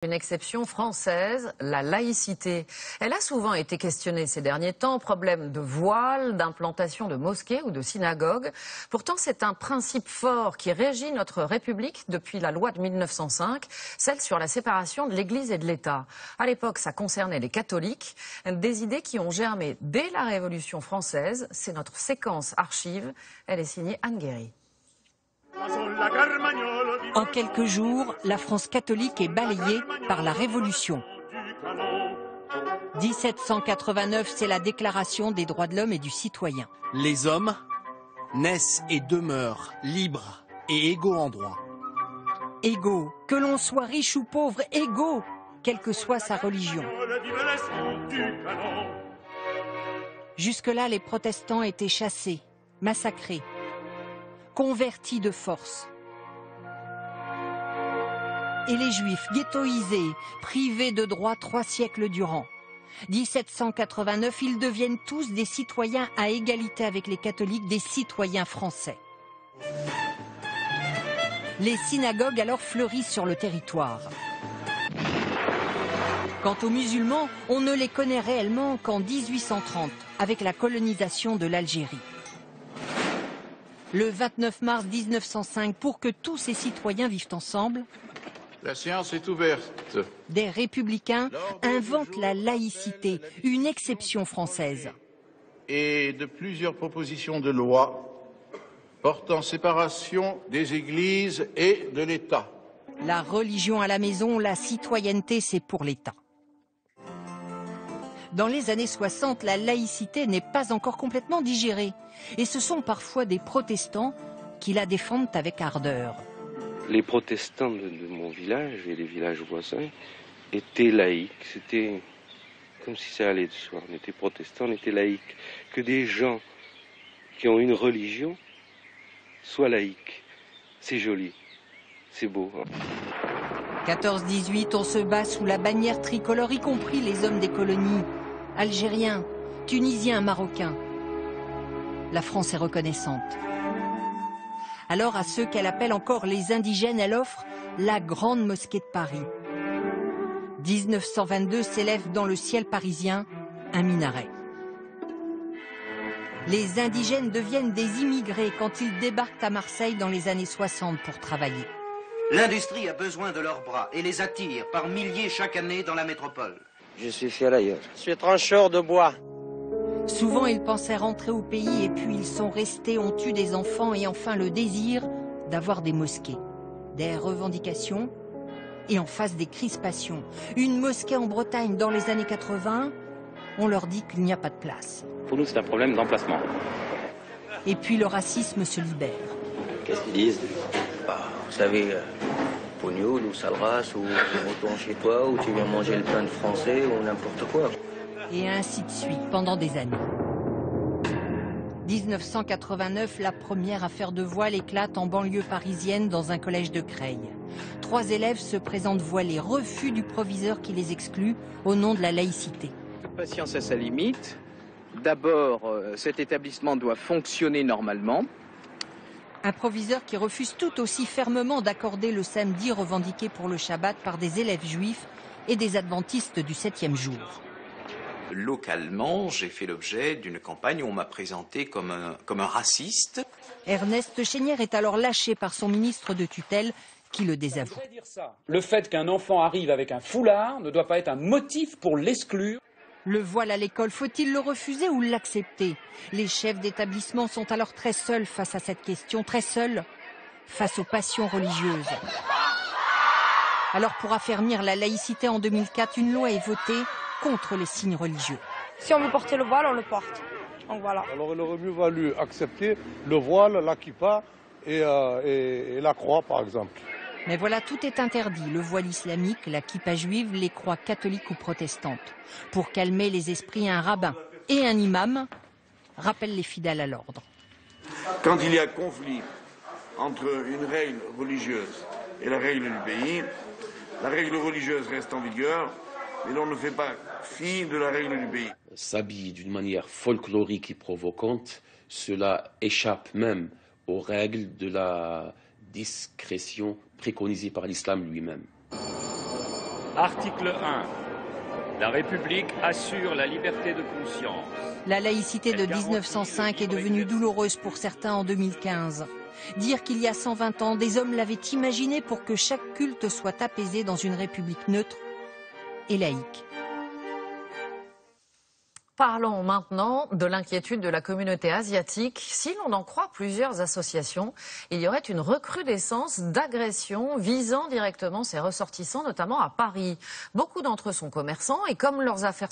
Une exception française, la laïcité. Elle a souvent été questionnée ces derniers temps, problème de voile, d'implantation de mosquées ou de synagogues. Pourtant, c'est un principe fort qui régit notre République depuis la loi de 1905, celle sur la séparation de l'Église et de l'État. À l'époque, ça concernait les catholiques, des idées qui ont germé dès la Révolution française. C'est notre séquence archive. Elle est signée Anne Guéry. En quelques jours, la France catholique est balayée par la Révolution. 1789, c'est la Déclaration des droits de l'homme et du citoyen. Les hommes naissent et demeurent libres et égaux en droit. Égaux, que l'on soit riche ou pauvre, égaux, quelle que soit sa religion. Jusque-là, les protestants étaient chassés, massacrés, convertis de force. Et les juifs ghettoisés, privés de droits 3 siècles durant. 1789, ils deviennent tous des citoyens à égalité avec les catholiques, des citoyens français. Les synagogues alors fleurissent sur le territoire. Quant aux musulmans, on ne les connaît réellement qu'en 1830, avec la colonisation de l'Algérie. Le 29 mars 1905, pour que tous ces citoyens vivent ensemble, la séance est ouverte. Des républicains inventent la laïcité, une exception française. Et de plusieurs propositions de loi portant séparation des églises et de l'État. La religion à la maison, la citoyenneté, c'est pour l'État. Dans les années 60, la laïcité n'est pas encore complètement digérée. Et ce sont parfois des protestants qui la défendent avec ardeur. Les protestants de mon village et les villages voisins étaient laïcs. C'était comme si ça allait de soi. On était protestants, on était laïcs. Que des gens qui ont une religion soient laïcs, c'est joli, c'est beau. 14-18, on se bat sous la bannière tricolore, y compris les hommes des colonies, algériens, tunisiens, marocains. La France est reconnaissante. Alors à ceux qu'elle appelle encore les indigènes, elle offre la grande mosquée de Paris. 1922 s'élève dans le ciel parisien un minaret. Les indigènes deviennent des immigrés quand ils débarquent à Marseille dans les années 60 pour travailler. L'industrie a besoin de leurs bras et les attire par milliers chaque année dans la métropole. Je suis ferrailleur. Je suis trancheur de bois. Souvent, ils pensaient rentrer au pays et puis ils sont restés, ont eu des enfants et enfin le désir d'avoir des mosquées, des revendications et en face des crispations. Une mosquée en Bretagne dans les années 80, on leur dit qu'il n'y a pas de place. Pour nous, c'est un problème d'emplacement. Et puis le racisme se libère. Qu'est-ce qu'ils disent? Vous savez, pognoul ou sale race, ou retourne chez toi, ou tu viens manger le pain de français, ou n'importe quoi. Et ainsi de suite, pendant des années. 1989, la première affaire de voile éclate en banlieue parisienne dans un collège de Creil. 3 élèves se présentent voilés, refus du proviseur qui les exclut au nom de la laïcité. Patience à sa limite. D'abord, cet établissement doit fonctionner normalement. Un proviseur qui refuse tout aussi fermement d'accorder le samedi revendiqué pour le Shabbat par des élèves juifs et des adventistes du 7e jour. Localement, j'ai fait l'objet d'une campagne où on m'a présenté comme un raciste. Ernest Chénière est alors lâché par son ministre de tutelle qui le désavoue. Le fait qu'un enfant arrive avec un foulard ne doit pas être un motif pour l'exclure. Le voile à l'école, faut-il le refuser ou l'accepter? Les chefs d'établissement sont alors très seuls face à cette question, très seuls face aux passions religieuses. Alors pour affermir la laïcité en 2004, une loi est votée contre les signes religieux. Si on veut porter le voile, on le porte. Donc voilà. Alors il aurait mieux valu accepter le voile, la kippa et la croix par exemple. Mais voilà, tout est interdit. Le voile islamique, la kippa juive, les croix catholiques ou protestantes. Pour calmer les esprits, un rabbin et un imam rappellent les fidèles à l'ordre. Quand il y a conflit entre une règle religieuse et la règle du pays, la règle religieuse reste en vigueur, mais l'on ne fait pas fi de la règle du pays. S'habille d'une manière folklorique et provocante, cela échappe même aux règles de la discrétion préconisée par l'islam lui-même. Article 1. La République assure la liberté de conscience. La laïcité de 1905 est devenue douloureuse pour certains en 2015. Dire qu'il y a 120 ans, des hommes l'avaient imaginé pour que chaque culte soit apaisé dans une république neutre et laïque. Parlons maintenant de l'inquiétude de la communauté asiatique. Si l'on en croit plusieurs associations, il y aurait une recrudescence d'agressions visant directement ces ressortissants, notamment à Paris. Beaucoup d'entre eux sont commerçants et comme leurs affaires